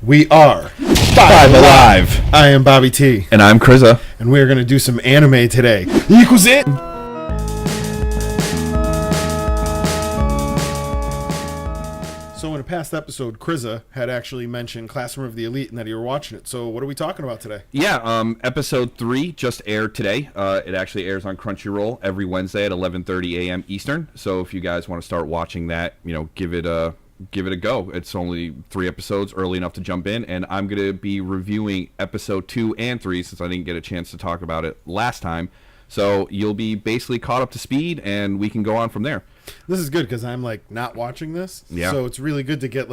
We are 5Alive. I am BobbyT. And I'm Crza. And we are going to do some anime today. Equals it. So in a past episode, Crza had actually mentioned Classroom of the Elite and that you were watching it. So what are we talking about today? Yeah, episode 3 just aired today. It actually airs on Crunchyroll every Wednesday at 11:30 a.m. Eastern. So if you guys want to start watching that, give it a go. It's only 3 episodes, early enough to jump in, and I'm going to be reviewing episode 2 and 3 since I didn't get a chance to talk about it last time. So you'll be basically caught up to speed, and we can go on from there. This is good because I'm not watching this. Yeah. So it's really good to get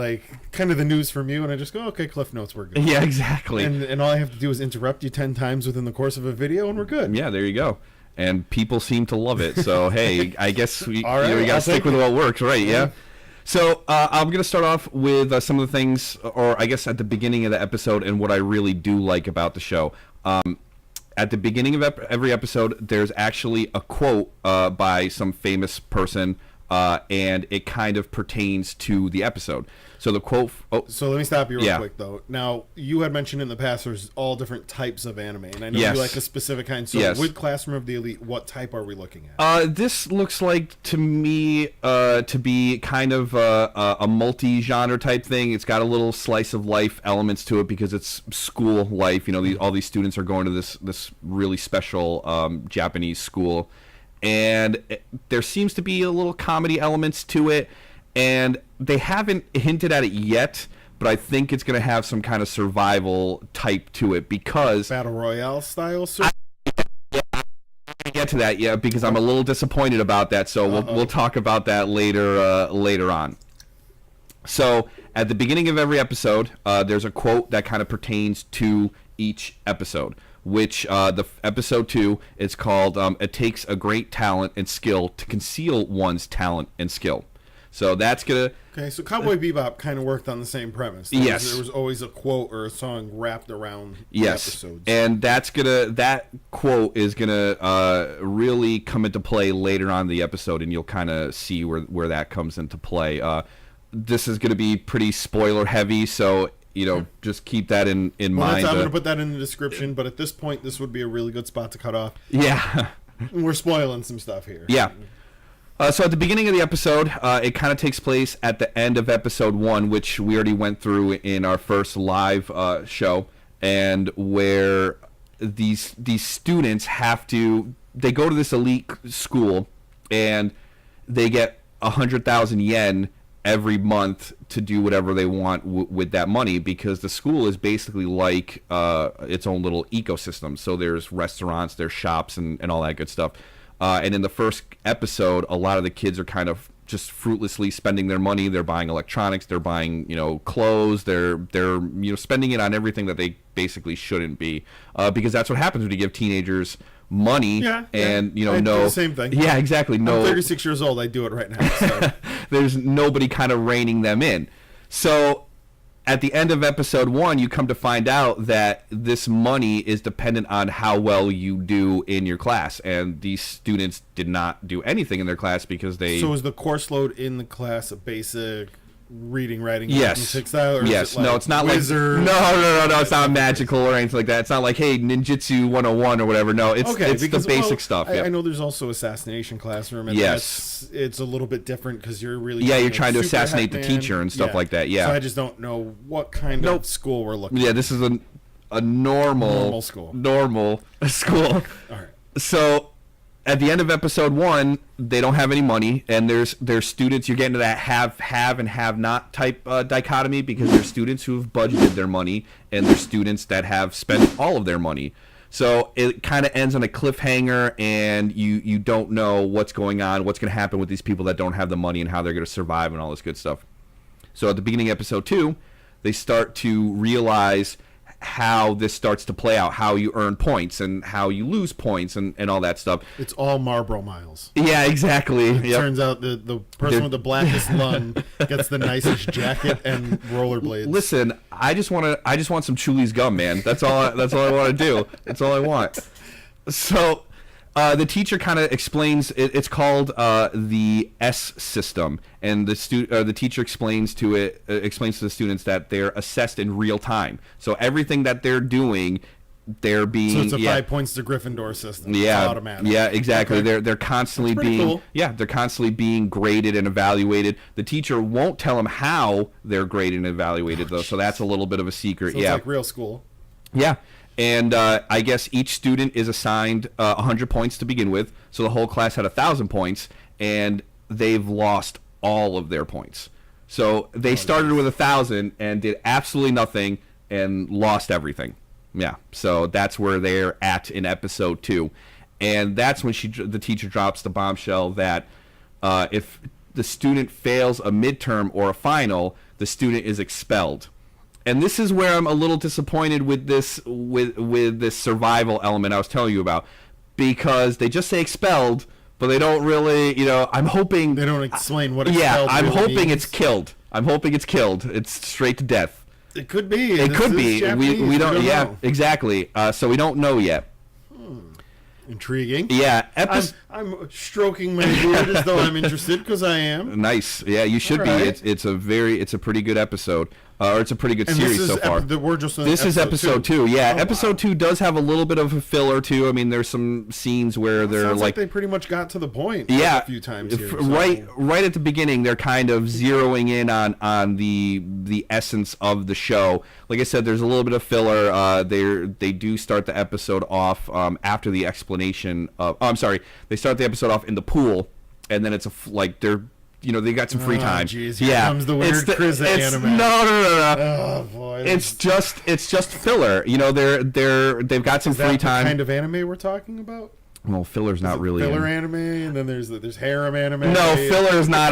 kind of the news from you, and I just go, okay, Cliff Notes, we're good. Yeah, exactly. And all I have to do is interrupt you 10 times within the course of a video, and we're good. Yeah, there you go. And people seem to love it. So hey, I guess we All right, we got to stick with what works, right? Yeah. So I'm going to start off with some of the things, or I guess at the beginning of the episode, and what I really do like about the show. At the beginning of every episode, there's actually a quote by some famous person, and it kind of pertains to the episode. So the quote... So let me stop you real quick, though. Now, you had mentioned in the past there's all different types of anime, and I know you like a specific kind. So with Classroom of the Elite, what type are we looking at? This looks like, to me, to be kind of a multi-genre type thing. It's got a little slice of life elements to it because it's school life. All these students are going to this really special Japanese school, and there seems to be a little comedy elements to it. And they haven't hinted at it yet, but I think it's going to have some kind of survival type to it because... Battle Royale style? I get to that, yeah, because I'm a little disappointed about that, so we'll talk about that later on. So, at the beginning of every episode, there's a quote that kind of pertains to each episode, which the episode 2 is called, It Takes a Great Talent and Skill to Conceal One's Talent and Skill. So that's gonna. Okay, so Cowboy Bebop kind of worked on the same premise. There was always a quote or a song wrapped around the episodes. And that quote is gonna really come into play later on in the episode, and you'll kind of see where that comes into play. This is gonna be pretty spoiler heavy, so just keep that in mind. I'm gonna put that in the description, but at this point, this would be a really good spot to cut off. Yeah, we're spoiling some stuff here. Yeah. So at the beginning of the episode, it kind of takes place at the end of episode 1, which we already went through in our first live show, and where these students they go to this elite school, and they get 100,000 yen every month to do whatever they want with that money, because the school is basically like its own little ecosystem. So there's restaurants, there's shops, and all that good stuff. And in the first episode, a lot of the kids are kind of just fruitlessly spending their money. They're buying electronics, they're buying clothes, they're spending it on everything that they basically shouldn't be, because that's what happens when you give teenagers money. And I do the same thing. Yeah, exactly. No, I'm 36 years old. I do it right now. So. There's nobody kind of reining them in. So at the end of episode 1, you come to find out that this money is dependent on how well you do in your class, and these students did not do anything in their class because they... So is the course load in the class a basic reading, writing, arithmetic style? Or yes. Is it No, it's not wizard? No, it's not magical or anything like that. It's not like, hey, ninjutsu 101 or whatever. No, it's the basic stuff. I know there's also assassination classroom, and it's a little bit different because you're really... Yeah, you're trying to assassinate the teacher and stuff like that, yeah. So I just don't know what kind of school we're looking at. Yeah, this is a normal school. Normal school. All right. So... at the end of episode 1, they don't have any money, and there's students. You're getting to that have and have not type dichotomy, because there's students who've budgeted their money, and there's students that have spent all of their money. So it kind of ends on a cliffhanger, and you don't know what's going on, what's going to happen with these people that don't have the money, and how they're going to survive and all this good stuff. So at the beginning of episode 2, they start to realize how this starts to play out, how you earn points and how you lose points and all that stuff. It's all Marlboro miles. Yeah, exactly. It turns out the person with the blackest lung gets the nicest jacket and rollerblades. Listen, I just want some Chuli's gum, man. That's all I want to do. That's all I want. So The teacher kind of explains. It's called the S system, and the teacher explains to the students that they're assessed in real time. So everything that they're doing, they're being. So it's a 5 points to Gryffindor system. Yeah, it's automatic. Yeah, exactly. Okay. They're constantly being. Cool. Yeah, they're constantly being graded and evaluated. The teacher won't tell them how they're graded and evaluated, though. So that's a little bit of a secret. So it's like real school. Yeah. And I guess each student is assigned 100 points to begin with. So the whole class had 1,000 points, and they've lost all of their points. So they started with 1,000 and did absolutely nothing and lost everything. Yeah. So that's where they're at in episode 2. And that's when the teacher drops the bombshell that if the student fails a midterm or a final, the student is expelled. And this is where I'm a little disappointed with this with this survival element I was telling you about, because they just say expelled, but they don't really, I'm hoping they don't explain what expelled I'm really hoping means. It's killed. I'm hoping it's killed. It's straight to death. It could be. It could be. We don't. Yeah, know. Exactly. So we don't know yet. Intriguing. Yeah. I'm stroking my beard as though I'm interested, because I am. Nice. Yeah, you should be. Right. It's a pretty good episode. Or it's a pretty good series so far. This is episode 2. Yeah, episode 2 does have a little bit of a filler too. I mean, there's some scenes where they're sounds like they pretty much got to the point. Yeah, a few times here, right at the beginning, they're kind of zeroing in on the essence of the show. Like I said, there's a little bit of filler. They do start the episode off after the explanation of. Oh, I'm sorry. They start the episode off in the pool, and then it's they got some free time. Geez, here comes the weird Crza anime. No. Oh boy. It's just filler. They've got some free time. The kind of anime we're talking about? Well, filler's not really filler anime, and then there's harem anime. No, filler is not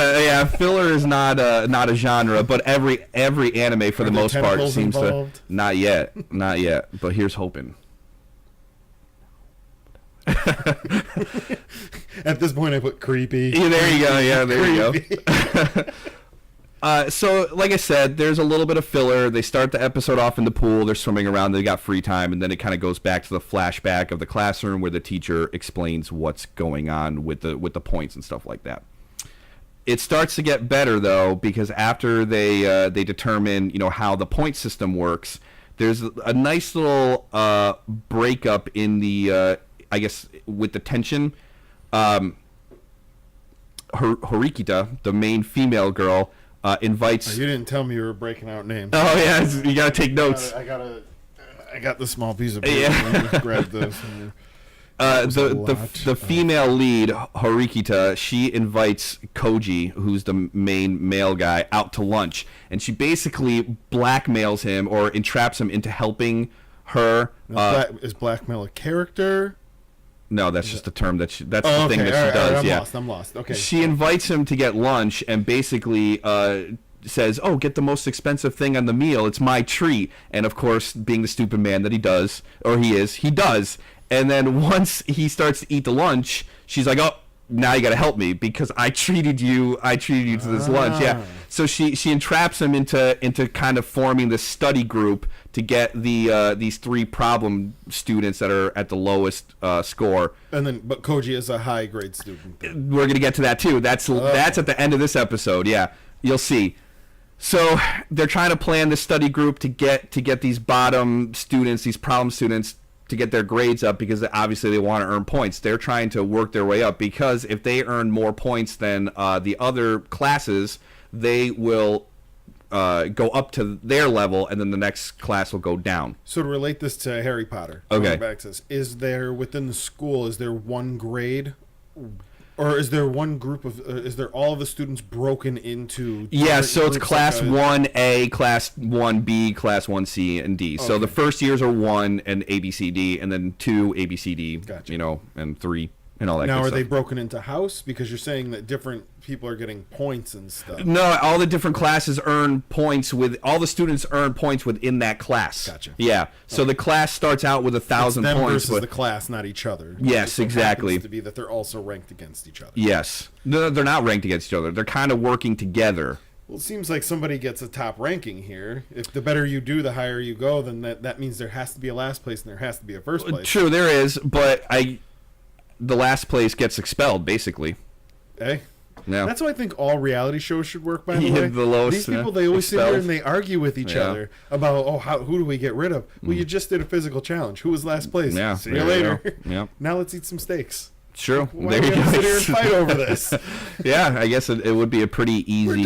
not a genre, but every anime for the most part seems involved? To not yet. But here's hoping. At this point, I put creepy. Yeah, there you go. Yeah, there you go. So, like I said, there's a little bit of filler. They start the episode off in the pool. They're swimming around. They got free time, and then it kind of goes back to the flashback of the classroom where the teacher explains what's going on with the points and stuff like that. It starts to get better though, because after they determine how the point system works, there's a nice little breakup in the I guess with the tension. Horikita, the main female girl, invites. You didn't tell me you were breaking out names. Oh yeah, you gotta take notes. I got the small piece of paper. Yeah. Grab this. The female lead, Horikita, she invites Koji, who's the main male guy, out to lunch, and she basically blackmails him or entraps him into helping her. Is blackmail a character? No, that's just a term that's the thing that she does. I'm lost. Okay. She invites him to get lunch and basically says, "Oh, get the most expensive thing on the meal. It's my treat." And of course, being the stupid man that he does. And then once he starts to eat the lunch, she's like, "Oh, now you got to help me because I treated you to this lunch." Yeah. So she entraps him into kind of forming this study group to get these 3 problem students that are at the lowest score. But Koji is a high grade student. We're gonna get to that too. That's at the end of this episode. Yeah, you'll see. So they're trying to plan this study group to get these bottom students, these problem students, to get their grades up, because obviously they want to earn points. They're trying to work their way up, because if they earn more points than the other classes, they will go up to their level, and then the next class will go down. So to relate this to Harry Potter, okay. Back to this, is there within the school, is there one grade, or is there one group of? Is there all of the students broken into? Yeah, so it's class 1A, class 1B, class 1C, and D. Okay. So the first years are 1 and A, B, C, D, and then 2 A, B, C, D. Gotcha. And 3 and all that. Now, good are stuff. they broken into house? Because you're saying that different people are getting points and stuff. No, all the different classes earn points all the students earn points within that class. Gotcha. Yeah. So the class starts out with 1,000 points. Versus the class, not each other. Yes, exactly. To be that they're also ranked against each other. Yes. No, they're not ranked against each other. They're kind of working together. Well, it seems like somebody gets a top ranking here. If the better you do, the higher you go, then that means there has to be a last place and there has to be a first place. True, there is, but the last place gets expelled, basically. Hey. Yeah. That's why I think all reality shows should work, by the way. The lowest, these people, they always sit here and they argue with each other about, who do we get rid of? Well, you just did a physical challenge. Who was last place? Yeah, See you later. Yeah. Now let's eat some steaks. Sure. Why do we have to sit here and fight over this? Yeah, I guess it would be a pretty easy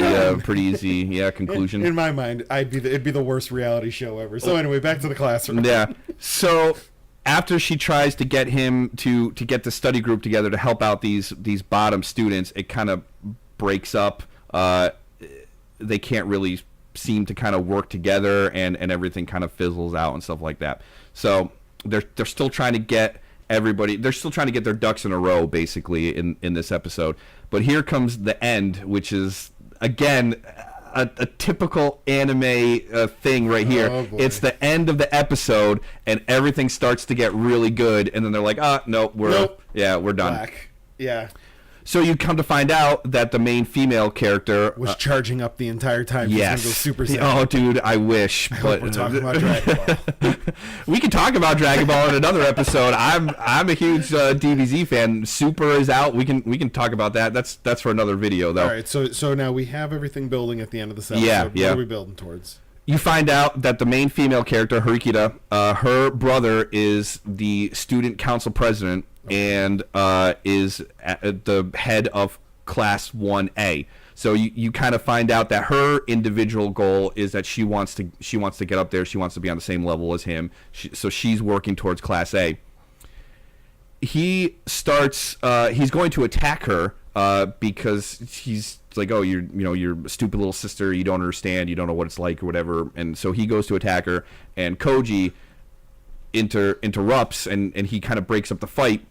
conclusion. In my mind, it'd be the worst reality show ever. So anyway, back to the classroom. Yeah. So after she tries to get him to get the study group together to help out these bottom students, it kind of breaks up. They can't really seem to kind of work together, and everything kind of fizzles out and stuff like that. So they're still trying to get they're still trying to get their ducks in a row, basically, in this episode. But here comes the end, which is, again, a typical anime thing right here. Oh, boy. It's the end of the episode, and everything starts to get really good, and then they're like, no, we're done. Black. Yeah. So you come to find out that the main female character was charging up the entire time. Yes. Go Super Saiyan. Oh, dude, I wish. But we're talking about Dragon Ball. We can talk about Dragon Ball in another episode. I'm a huge DBZ fan. Super is out. We can talk about that. That's for another video, though. All right. So now we have everything building at the end of this episode. Yeah. What are we building towards? You find out that the main female character, Harikita, her brother is the student council president and is at the head of Class 1A. So you kind of find out that her individual goal is that she wants to get up there. She wants to be on the same level as him. So she's working towards Class A. He starts. He's going to attack her because he's like, oh, you're a stupid little sister. You don't understand. You don't know what it's like or whatever. And so he goes to attack her, and Koji interrupts, and he kind of breaks up the fight.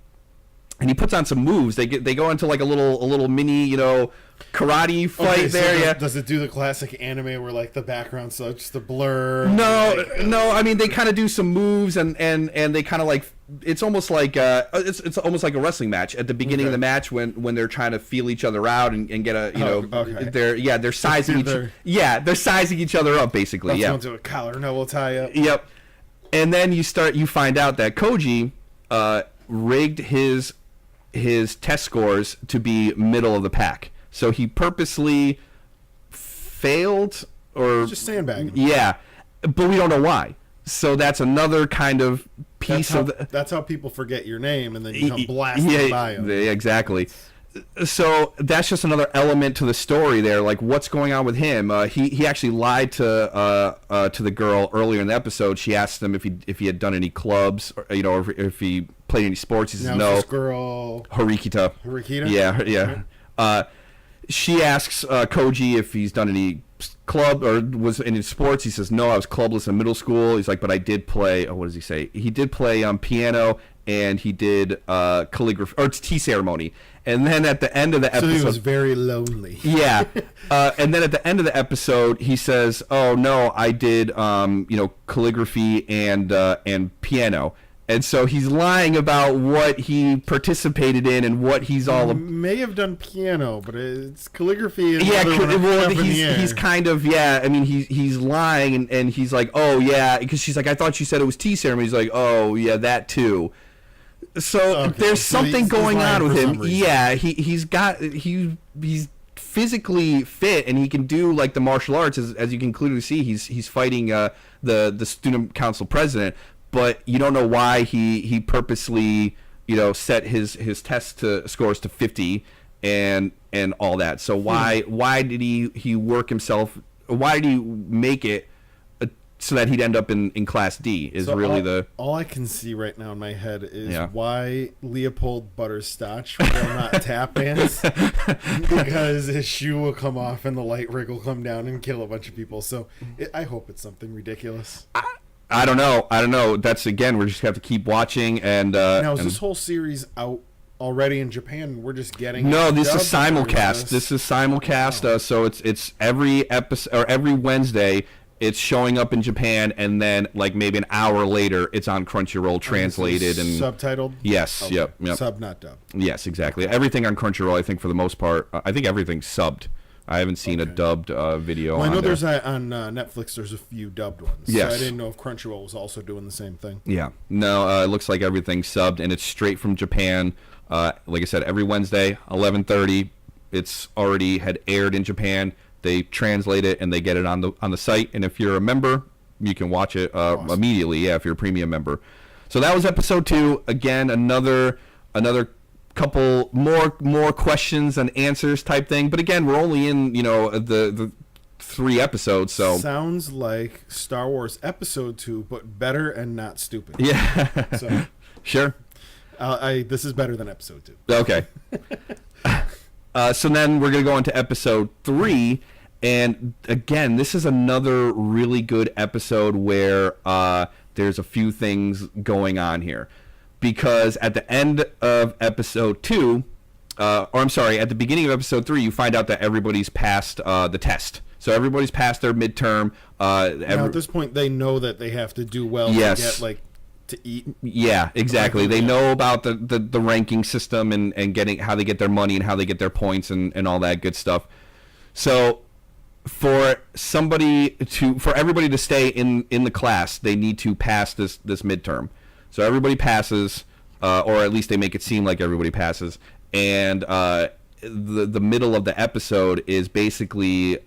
And he puts on some moves. They go into like a little mini, karate fight there. Does it do the classic anime where like the background so it's just a blur? No. I mean, they kind of do some moves, and they kind of like it's almost like it's almost like a wrestling match at the beginning of the match when they're trying to feel each other out and get they're sizing they're sizing each other up basically. Let's go to a collar, no, we'll tie up. Yep. And then you find out that Koji rigged his test scores to be middle of the pack. So he purposely failed or just sandbagging. Yeah, but we don't know why. So that's another kind of piece that's how people forget your name and then you come blasting by them. Yeah, exactly. So that's just another element to the story there. Like, what's going on with him? He actually lied to the girl earlier in the episode. She asked him if he had done any clubs, or if he played any sports. He says no. This girl Harikita. Yeah. She asks Koji if he's done any club or was in sports. He says no. I was clubless in middle school. He's like, but I did play. What does he say? He did play piano and he did calligraphy or tea ceremony. And then at the end of the episode, so he was very lonely. Yeah, and then at the end of the episode, he says, "Oh no, I did calligraphy and piano." And so he's lying about what he participated in and what he's all. May have done piano, but it's calligraphy. And he's kind of I mean, he's lying and he's like, "Oh yeah," because she's like, "I thought you said it was tea ceremony." He's like, "Oh yeah, that too." So there's something going on with him. Yeah, he's physically fit and he can do like the martial arts as you can clearly see. He's fighting the student council president, but you don't know why he purposely set his test scores to 50 and all that. So why did he work himself? Why did he make it? So that he'd end up in Class D is all I can see right now in my head is why Leopold Butterscotch will not tap dance, because his shoe will come off and the light rig will come down and kill a bunch of people. So I hope it's something ridiculous. I don't know. That's, again, we're just going to have to keep watching. And now is this whole series out already in Japan? We're just getting this is simulcast. This is simulcast. Wow. So it's every episode or every Wednesday. It's showing up in Japan, and then like maybe an hour later, it's on Crunchyroll translated and subtitled. Yes, okay. Yep. Sub, not dub. Yes, exactly. Everything on Crunchyroll, I think for the most part, I think everything's subbed. I haven't seen a dubbed video. Well, I know there. there's on Netflix. There's a few dubbed ones. Yes. So I didn't know if Crunchyroll was also doing the same thing. Yeah. No, it looks like everything's subbed, and it's straight from Japan. Like I said, every Wednesday, 11:30. It's already had aired in Japan. They translate it and they get it on the site. And if you're a member, you can watch it awesome. Immediately. Yeah, if you're a premium member. So that was episode 2. Again, another couple more questions and answers type thing. But again, we're only in the 3 episodes. So sounds like Star Wars Episode 2, but better and not stupid. Yeah. So sure. This is better than Episode 2. Okay. So then we're going to go into episode 3, and again, this is another really good episode where there's a few things going on here. Because at the end of episode 2, at the beginning of episode 3, you find out that everybody's passed the test. So everybody's passed their midterm. Now at this point, they know that they have to do well yes. to get, to eat. Yeah, exactly. They know about the ranking system and getting how they get their money and how they get their points and all that good stuff. So for everybody to stay in the class, they need to pass this midterm. So everybody passes, or at least they make it seem like everybody passes. And the middle of the episode is basically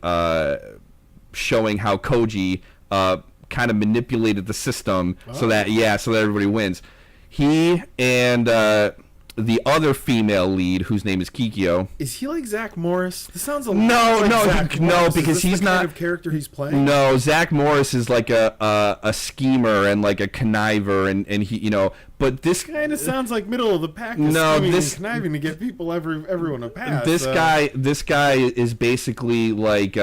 showing how Koji kind of manipulated the system so that everybody wins. He and the other female lead, whose name is Kikyo. Is he like Zach Morris? This sounds a lot like Zach Morris. No, because he's not the kind of character he's playing. No, Zach Morris is like a schemer and like a conniver, and he, but this kind of sounds like middle of the pack. This conniving to get people everyone to pass. This guy is basically like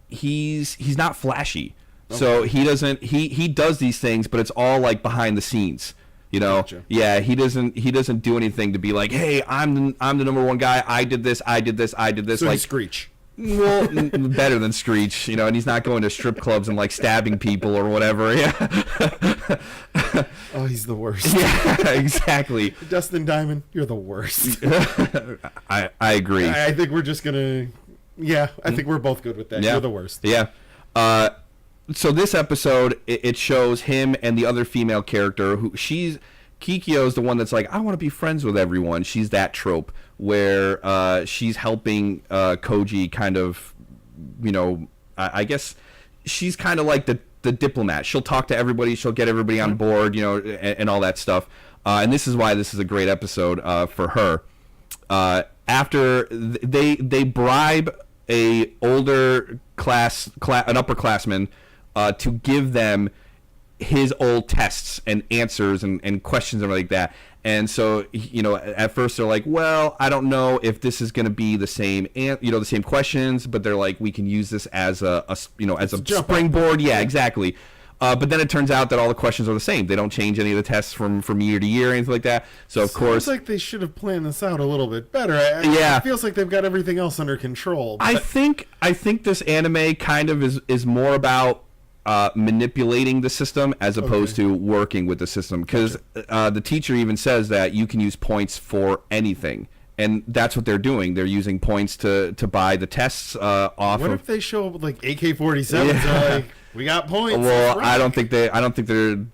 he's not flashy. Okay. So he does these things, but it's all like behind the scenes. Gotcha. Yeah, he doesn't do anything to be like, hey, I'm the number one guy. I did this. So like Screech. Well, better than Screech, and he's not going to strip clubs and like stabbing people or whatever. Yeah. Oh, he's the worst. Yeah, exactly. Dustin Diamond, you're the worst. I agree. I think we're just gonna. Yeah, I think we're both good with that. Yeah. You're the worst. Yeah. So this episode, it shows him and the other female character who Kikyo's the one that's like, I want to be friends with everyone. She's that trope where she's helping Koji kind of, I guess she's kind of like the diplomat. She'll talk to everybody. She'll get everybody on board, and all that stuff. And this is why this is a great episode for her. After they bribe a older an upperclassman to give them his old tests and answers and questions and like that. And so, at first they're like, well, I don't know if this is going to be the same, the same questions, but they're like, we can use this as a springboard. Yeah, exactly. But then it turns out that all the questions are the same. They don't change any of the tests from year to year or anything like that. So of course, like they should have planned this out a little bit better. It feels like they've got everything else under control. But I think this anime kind of is more about manipulating the system as opposed to working with the system, because the teacher even says that you can use points for anything. And that's what they're doing. They're using points to buy the tests off. What if they show up with like AK-47s? Yeah. Like, we got points. Well, I don't think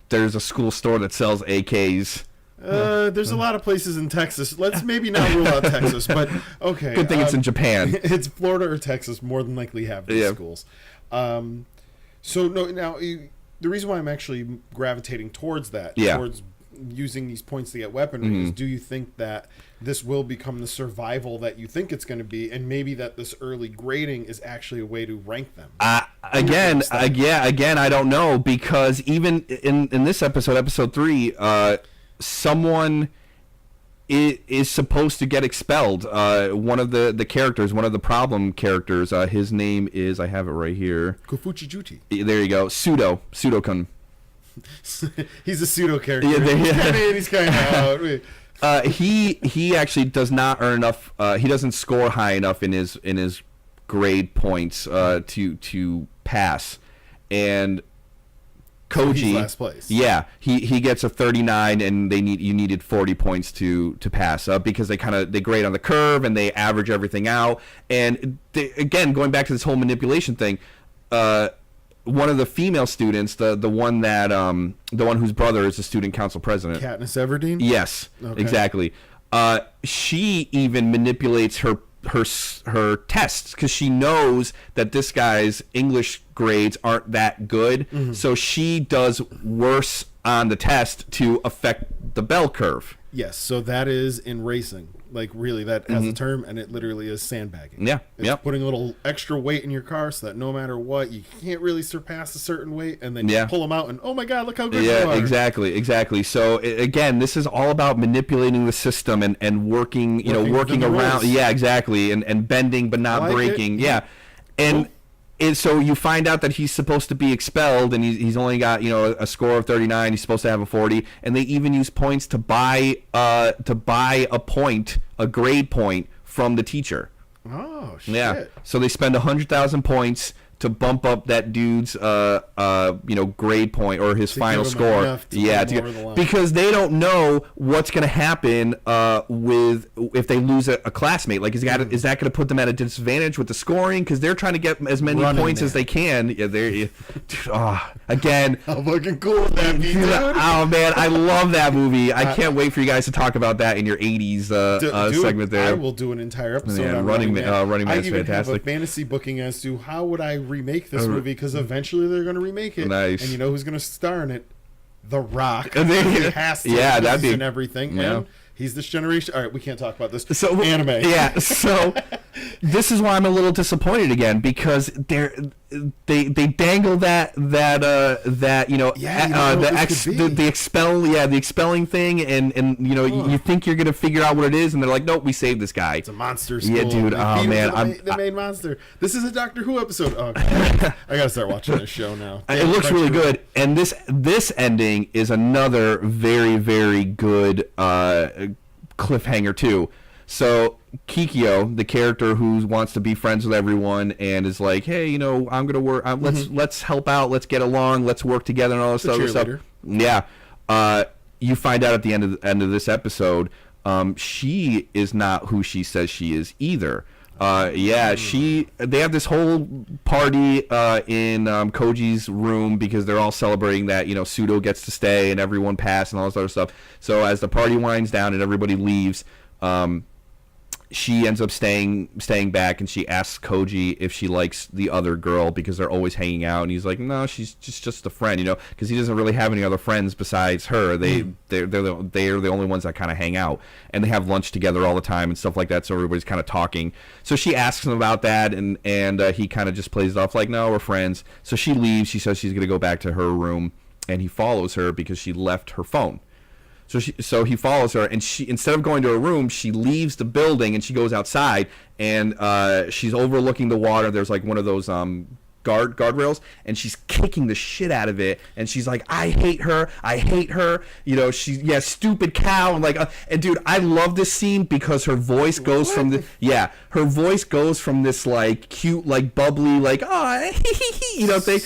there's a school store that sells AKs. There's a lot of places in Texas. Let's maybe not rule out Texas, but okay. Good thing it's in Japan. It's Florida or Texas more than likely have these schools. So now the reason why I'm actually gravitating towards that, towards using these points to get weaponry, is do you think that this will become the survival that you think it's going to be, and maybe that this early grading is actually a way to rank them? Again, I don't know, because even in this episode 3, someone is supposed to get expelled. One of the characters, one of the problem characters, his name is, I have it right here. Kofuchi Juti. There you go. Pseudo-kun. He's a pseudo character. He's kind of out. He actually does not earn enough. He doesn't score high enough in his grade points to pass, and Koji, he's last place. Yeah, he gets a 39, and you needed 40 points to pass because they grade on the curve and they average everything out. And again, going back to this whole manipulation thing, one of the female students, the one whose brother is the student council president, Katniss Everdeen. Yes, okay. Exactly. She even manipulates her tests because she knows that this guy's English grades aren't that good, so she does worse on the test to affect the bell curve. Yes, so that is in racing. Like, really, that has a term, and it literally is sandbagging. Yeah, it's putting a little extra weight in your car so that no matter what, you can't really surpass a certain weight, and then you pull them out, and oh my God, look how good you are. Yeah, exactly. So again, this is all about manipulating the system and working around. Yeah, exactly, and bending but not breaking. Yeah, and. And so you find out that he's supposed to be expelled, and he's only got a score of 39. He's supposed to have a 40, and they even use points to buy a grade point from the teacher. Oh shit! Yeah, so they spend 100,000 points to bump up that dude's grade point or his final score. Because they don't know what's going to happen if they lose a classmate. Like, is that going to put them at a disadvantage with the scoring? Because they're trying to get as many points as they can. Yeah, again. How fucking cool would that be, dude? Oh man, I love that movie. I can't wait for you guys to talk about that in your 80s segment there. I will do an entire episode on Running Man. Running Man is fantastic. I even have a fantasy booking as to how would I remake this movie, because eventually they're going to remake it. Nice. And you know who's going to star in it? The Rock. He has to. Yeah, that'd be and everything. Yeah. And he's this generation. All right, we can't talk about this. So anime. Yeah. So this is why I'm a little disappointed again, because they dangle the expelling thing, and you think you're gonna figure out what it is, and they're like, nope, we saved this guy. It's a monster school. Yeah, dude. Oh man, the main monster. This is a Doctor Who episode. Oh, God. I gotta start watching this show now. It looks really good, and this ending is another very, very good cliffhanger too. So Kikyo, the character who wants to be friends with everyone and is like, hey, I'm gonna work. Let's help out. Let's get along. Let's work together and all this other stuff. Yeah. You find out at the end of this episode, she is not who she says she is either. They have this whole party in Koji's room because they're all celebrating that Pseudo gets to stay and everyone passed and all this other stuff. So as the party winds down and everybody leaves, she ends up staying back, and she asks Koji if she likes the other girl because they're always hanging out, and he's like, no, she's just a friend, because he doesn't really have any other friends besides her. They're the only ones that kind of hang out, and they have lunch together all the time and stuff like that. So everybody's kind of talking. So she asks him about that, and he kind of just plays it off like, no, we're friends. So she leaves. She says she's gonna go back to her room, and he follows her because she left her phone. So he follows her, and she, instead of going to her room, she leaves the building and she goes outside, and she's overlooking the water. There's like one of those guardrails, and she's kicking the shit out of it, and she's like, I hate her, she's stupid cow, and like, and dude, I love this scene because her voice goes from this like cute, like bubbly, like thing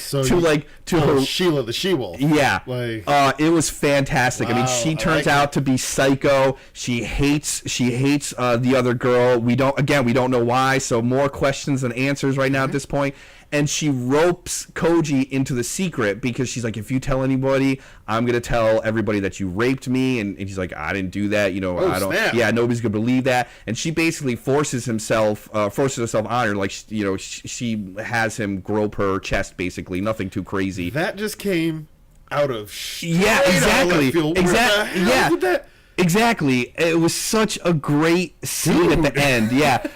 to her Sheila the She-Wolf. Yeah, like it was fantastic. Wow, I mean, she turns out to be psycho. She hates the other girl. We don't know why. So more questions than answers right now at this point. And she ropes Koji into the secret because she's like, if you tell anybody, I'm going to tell everybody that you raped me. And he's like, I didn't do that. I don't. Snap. Yeah, nobody's going to believe that. And she basically forces herself on her. Like, she has him grope her chest, basically. Nothing too crazy. That just came out of exactly. Exactly. Exactly. It was such a great scene at the end. Yeah,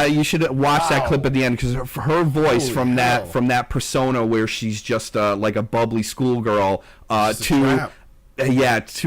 you should watch that clip at the end because her voice from that persona where she's just like a bubbly schoolgirl to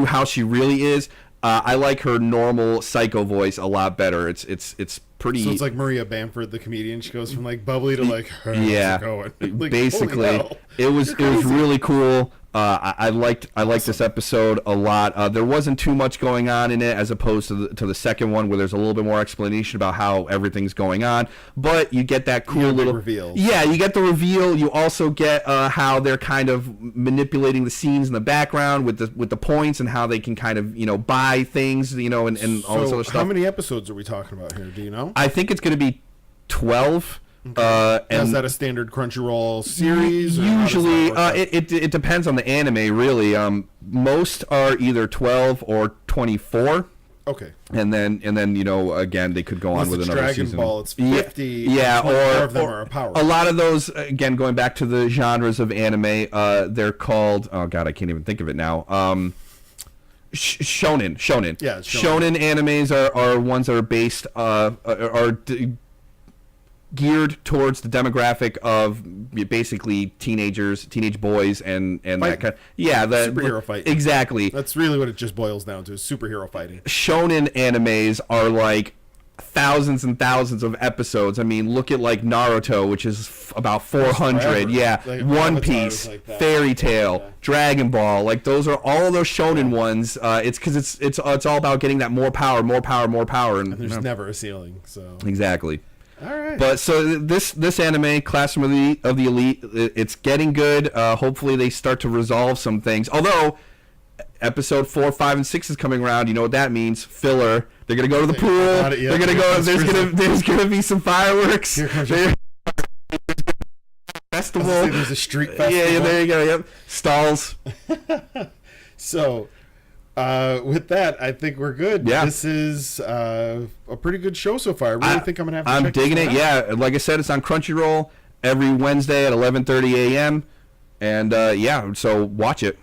how she really is. I like her normal psycho voice a lot better. It's pretty. So it's like Maria Bamford, the comedian. She goes from like bubbly to like, how's it going? Like, basically, it was really cool. I liked this episode a lot. There wasn't too much going on in it as opposed to the second one where there's a little bit more explanation about how everything's going on. But you get that cool little reveal. Yeah, you get the reveal. You also get how they're kind of manipulating the scenes in the background with the points and how they can kind of buy things and all this other stuff. How many episodes are we talking about here? Do you know? I think it's going to be 12. Okay. Is that a standard Crunchyroll series? Usually, it depends on the anime, really. Most are either 12 or 24. Okay. And then again, they could go on with another Dragon season. Ball, it's 50. Yeah, or of them are a power. A lot of those, again, going back to the genres of anime, they're called. Oh God, I can't even think of it now. Shonen. Yeah, shonen animes are ones that are based geared towards the demographic of basically teenage boys and that kind of, superhero fighting. Exactly. That's really what it just boils down to, is superhero fighting. Shonen animes are like thousands and thousands of episodes. I mean, look at like Naruto, which is about 400. Yeah, like One Piece, like Fairy Tail, Dragon Ball. Like those are all of those shonen ones. It's because it's all about getting that more power, and there's never a ceiling. So exactly. All right. But so this anime, Classroom of the Elite, it's getting good. Hopefully they start to resolve some things. Although episode 4, 5, and 6 is coming around, you know what that means? Filler. They're gonna go to the pool. They're gonna go. There's gonna be some fireworks. Here comes festival. There's a street festival. Yeah, there you go. Yep. Stalls. So. With that, I think we're good. Yeah. This is a pretty good show so far. I really think I'm gonna have to I'm check digging this it. one out. Yeah, like I said, it's on Crunchyroll every Wednesday at 11:30 a.m. And so watch it.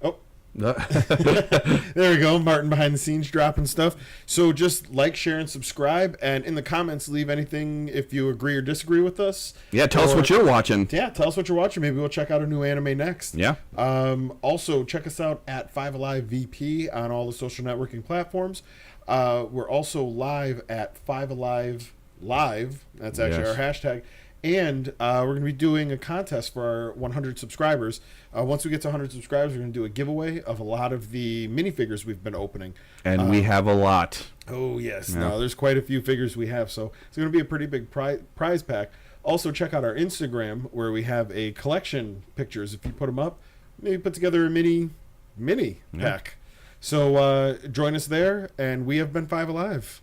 Oh. There we go. Martin behind the scenes dropping stuff. So just like, share, and subscribe. And in the comments, leave anything if you agree or disagree with us. Yeah, tell us what you're watching. Yeah, tell us what you're watching. Maybe we'll check out a new anime next. Yeah. Also, check us out at 5Alive VP on all the social networking platforms. We're also live at 5Alive Live. That's actually our hashtag. And we're going to be doing a contest for our 100 subscribers. Once we get to 100 subscribers, we're going to do a giveaway of a lot of the minifigures we've been opening. And we have a lot. Oh, yes. Yeah. No, there's quite a few figures we have. So it's going to be a pretty big prize pack. Also, check out our Instagram where we have a collection pictures. If you put them up, maybe put together a mini pack. So join us there. And we have been 5Alive.